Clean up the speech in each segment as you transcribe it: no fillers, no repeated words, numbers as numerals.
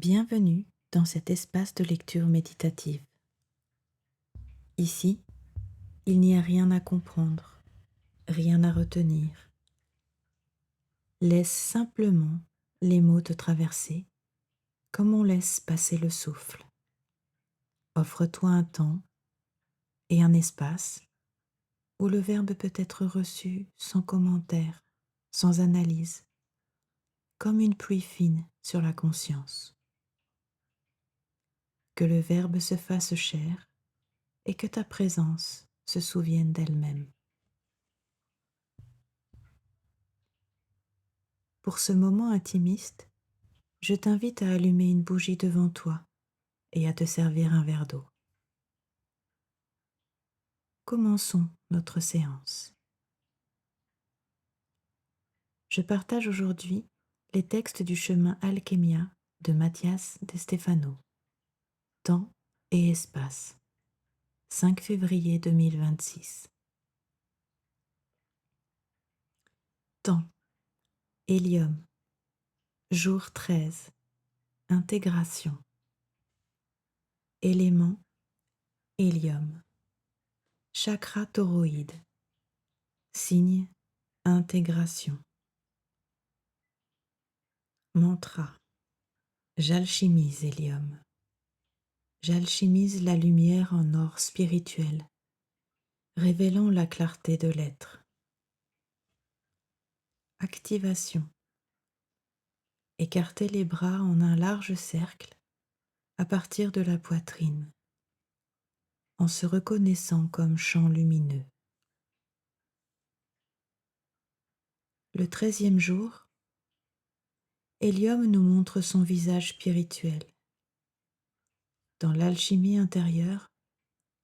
Bienvenue dans cet espace de lecture méditative. Ici, il n'y a rien à comprendre, rien à retenir. Laisse simplement les mots te traverser comme on laisse passer le souffle. Offre-toi un temps et un espace où le verbe peut être reçu sans commentaire, sans analyse, comme une pluie fine sur la conscience. Que le verbe se fasse chair et que ta présence se souvienne d'elle-même. Pour ce moment intimiste, je t'invite à allumer une bougie devant toi et à te servir un verre d'eau. Commençons notre séance. Je partage aujourd'hui les textes du chemin Alchemia de Mathias de Stefano. Temps et espace. 5 février 2026. Temps. Hélium. Jour 13. Intégration. Élément. Hélium. Chakra toroïde. Signe. Intégration. Mantra. J'alchimise hélium. J'alchimise la lumière en or spirituel, révélant la clarté de l'être. Activation. Écartez les bras en un large cercle à partir de la poitrine, en se reconnaissant comme champ lumineux. Le 13e jour, Hélium nous montre son visage spirituel. Dans l'alchimie intérieure,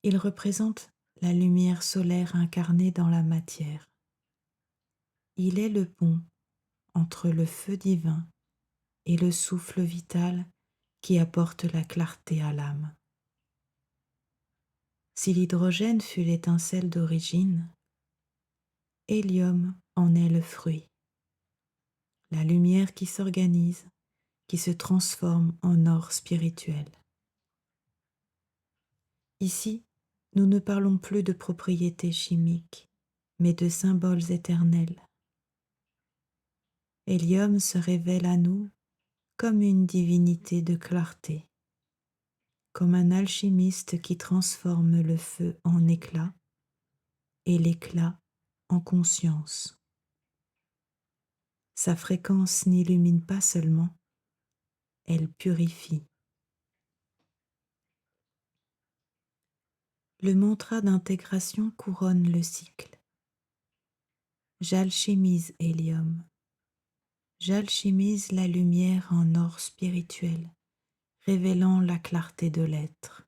il représente la lumière solaire incarnée dans la matière. Il est le pont entre le feu divin et le souffle vital qui apporte la clarté à l'âme. Si l'hydrogène fut l'étincelle d'origine, hélium en est le fruit, la lumière qui s'organise, qui se transforme en or spirituel. Ici, nous ne parlons plus de propriétés chimiques, mais de symboles éternels. Hélium se révèle à nous comme une divinité de clarté, comme un alchimiste qui transforme le feu en éclat et l'éclat en conscience. Sa fréquence n'illumine pas seulement, elle purifie. Le mantra d'intégration couronne le cycle. J'alchimise hélium. J'alchimise la lumière en or spirituel, révélant la clarté de l'être.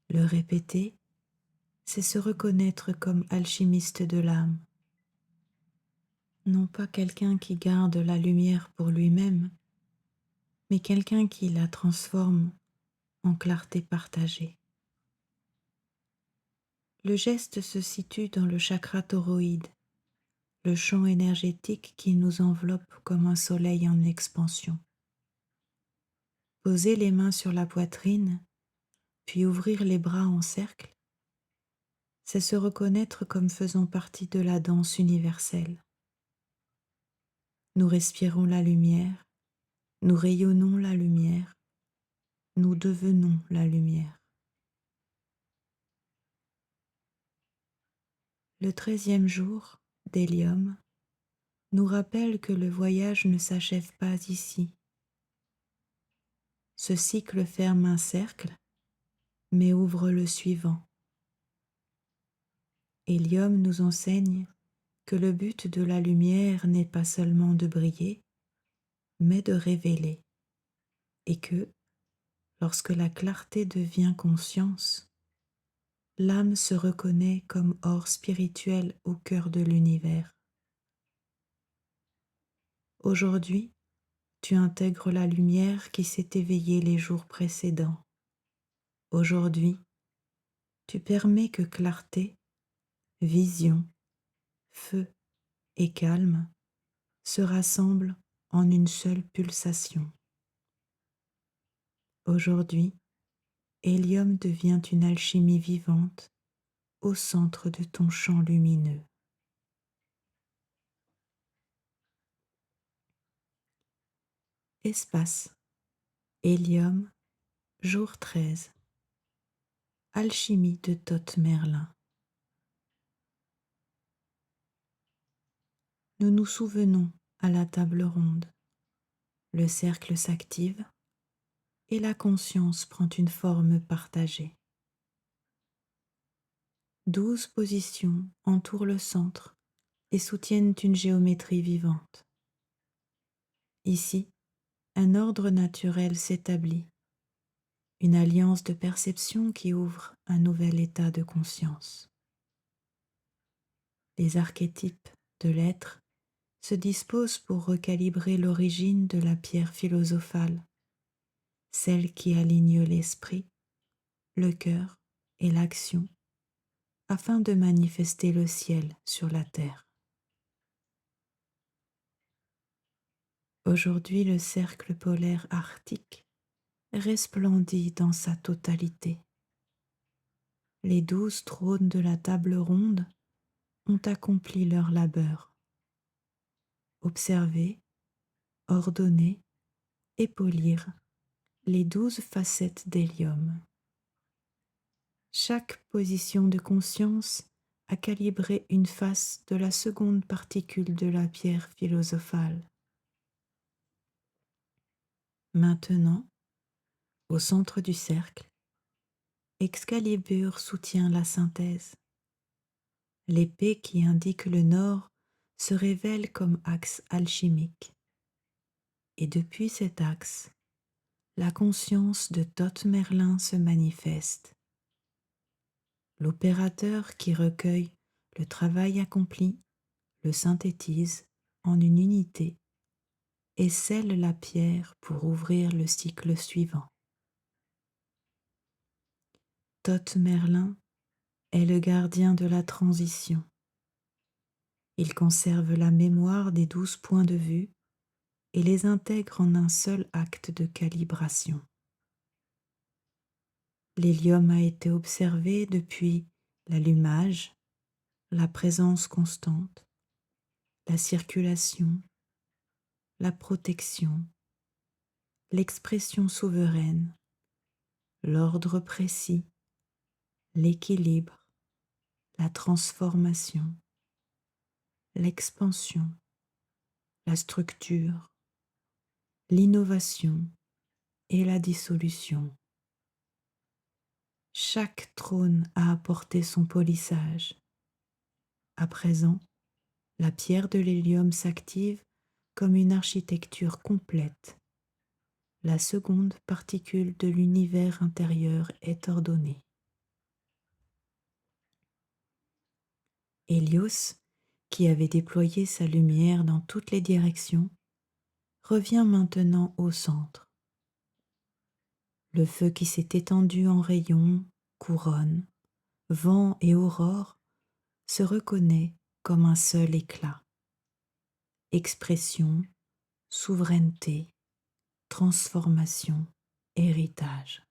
Le répéter, c'est se reconnaître comme alchimiste de l'âme. Non pas quelqu'un qui garde la lumière pour lui-même, mais quelqu'un qui la transforme en clarté partagée. Le geste se situe dans le chakra toroïde, le champ énergétique qui nous enveloppe comme un soleil en expansion. Poser les mains sur la poitrine, puis ouvrir les bras en cercle, c'est se reconnaître comme faisant partie de la danse universelle. Nous respirons la lumière, nous rayonnons la lumière, nous devenons la lumière. Le 13e jour d'hélium nous rappelle que le voyage ne s'achève pas ici. Ce cycle ferme un cercle, mais ouvre le suivant. Hélium nous enseigne que le but de la lumière n'est pas seulement de briller, mais de révéler, et que, lorsque la clarté devient conscience, l'âme se reconnaît comme or spirituel au cœur de l'univers. Aujourd'hui, tu intègres la lumière qui s'est éveillée les jours précédents. Aujourd'hui, tu permets que clarté, vision, feu et calme se rassemblent en une seule pulsation. Aujourd'hui, hélium devient une alchimie vivante au centre de ton champ lumineux. Espace, hélium, jour 13. Alchimie de Thoth Merlin. Nous nous souvenons à la table ronde. Le cercle s'active et la conscience prend une forme partagée. 12 positions entourent le centre et soutiennent une géométrie vivante. Ici, un ordre naturel s'établit, une alliance de perception qui ouvre un nouvel état de conscience. Les archétypes de l'être se disposent pour recalibrer l'origine de la pierre philosophale, celle qui aligne l'esprit, le cœur et l'action, afin de manifester le ciel sur la terre. Aujourd'hui, le cercle polaire arctique resplendit dans sa totalité. Les 12 trônes de la table ronde ont accompli leur labeur. Observer, ordonner et polir les 12 facettes d'hélium. Chaque position de conscience a calibré une face de la seconde particule de la pierre philosophale. Maintenant, au centre du cercle, Excalibur soutient la synthèse. L'épée qui indique le nord se révèle comme axe alchimique. Et depuis cet axe, la conscience de Thoth Merlin se manifeste. L'opérateur qui recueille le travail accompli le synthétise en une unité et scelle la pierre pour ouvrir le cycle suivant. Thoth Merlin est le gardien de la transition. Il conserve la mémoire des 12 points de vue et les intègre en un seul acte de calibration. L'hélium a été observé depuis l'allumage, la présence constante, la circulation, la protection, l'expression souveraine, l'ordre précis, l'équilibre, la transformation, l'expansion, la structure, l'innovation et la dissolution. Chaque trône a apporté son polissage. À présent, la pierre de l'hélium s'active comme une architecture complète. La seconde particule de l'univers intérieur est ordonnée. Hélios, qui avait déployé sa lumière dans toutes les directions, revient maintenant au centre. Le feu qui s'est étendu en rayons, couronne, vent et aurore se reconnaît comme un seul éclat. Expression, souveraineté, transformation, héritage.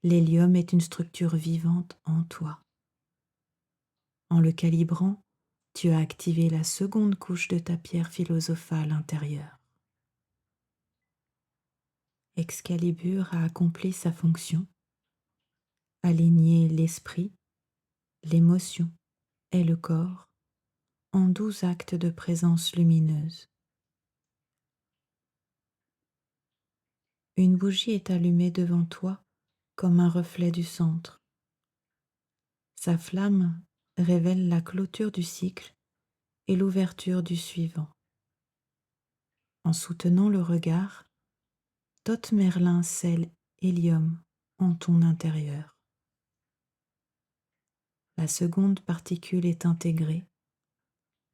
L'hélium est une structure vivante en toi. En le calibrant, tu as activé la seconde couche de ta pierre philosophale intérieure. Excalibur a accompli sa fonction, aligné l'esprit, l'émotion et le corps en 12 actes de présence lumineuse. Une bougie est allumée devant toi comme un reflet du centre. Sa flamme révèle la clôture du cycle et l'ouverture du suivant. En soutenant le regard, Thoth Merlin scelle hélium en ton intérieur. La seconde particule est intégrée,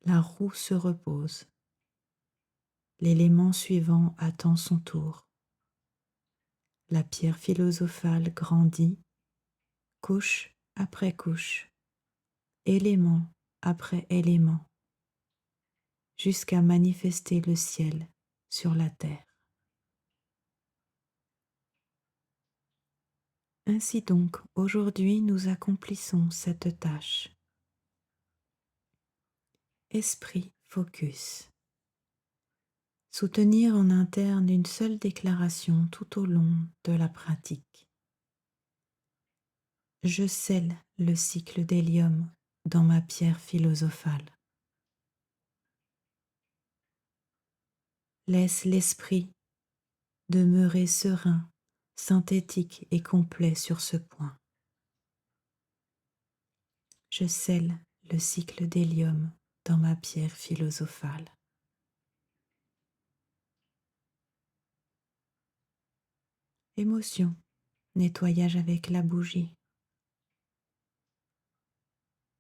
la roue se repose. L'élément suivant attend son tour. La pierre philosophale grandit, couche après couche, élément après élément, jusqu'à manifester le ciel sur la terre. Ainsi donc, aujourd'hui, nous accomplissons cette tâche. Esprit focus. Soutenir en interne une seule déclaration tout au long de la pratique. Je scelle le cycle d'hélium dans ma pierre philosophale. Laisse l'esprit demeurer serein, synthétique et complet sur ce point. Je scelle le cycle d'hélium dans ma pierre philosophale. Émotion, nettoyage avec la bougie.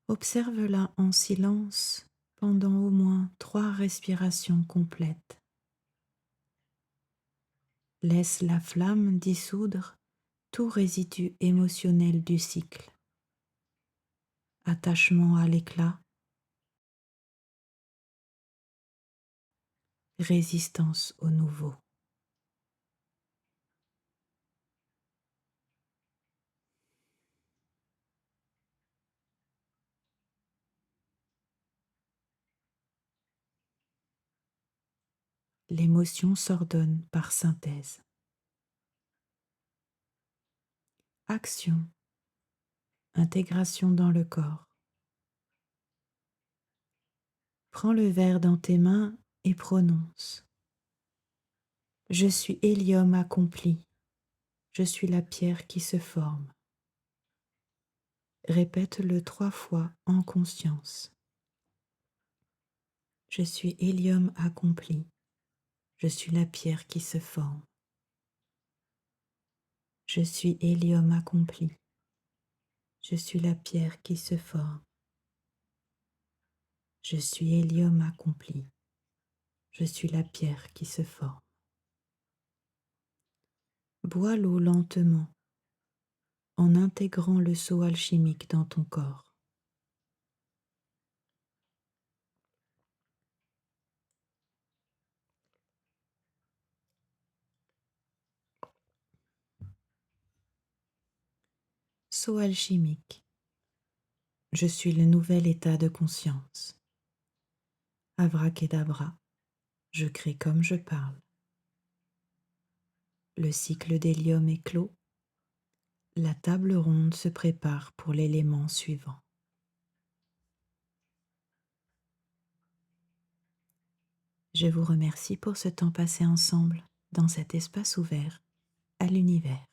Observe-la en silence pendant au moins 3 respirations complètes. Laisse la flamme dissoudre tout résidu émotionnel du cycle. Attachement à l'éclat, résistance au nouveau. L'émotion s'ordonne par synthèse. Action, intégration dans le corps. Prends le verre dans tes mains et prononce. Je suis hélium accompli. Je suis la pierre qui se forme. Répète-le 3 fois en conscience. Je suis hélium accompli. Je suis la pierre qui se forme. Je suis hélium accompli. Je suis la pierre qui se forme. Je suis hélium accompli. Je suis la pierre qui se forme. Bois l'eau lentement en intégrant le seau alchimique dans ton corps. Seau alchimique. Je suis le nouvel état de conscience. Abracadabra, je crée comme je parle. Le cycle d'hélium est clos. La table ronde se prépare pour l'élément suivant. Je vous remercie pour ce temps passé ensemble dans cet espace ouvert à l'univers.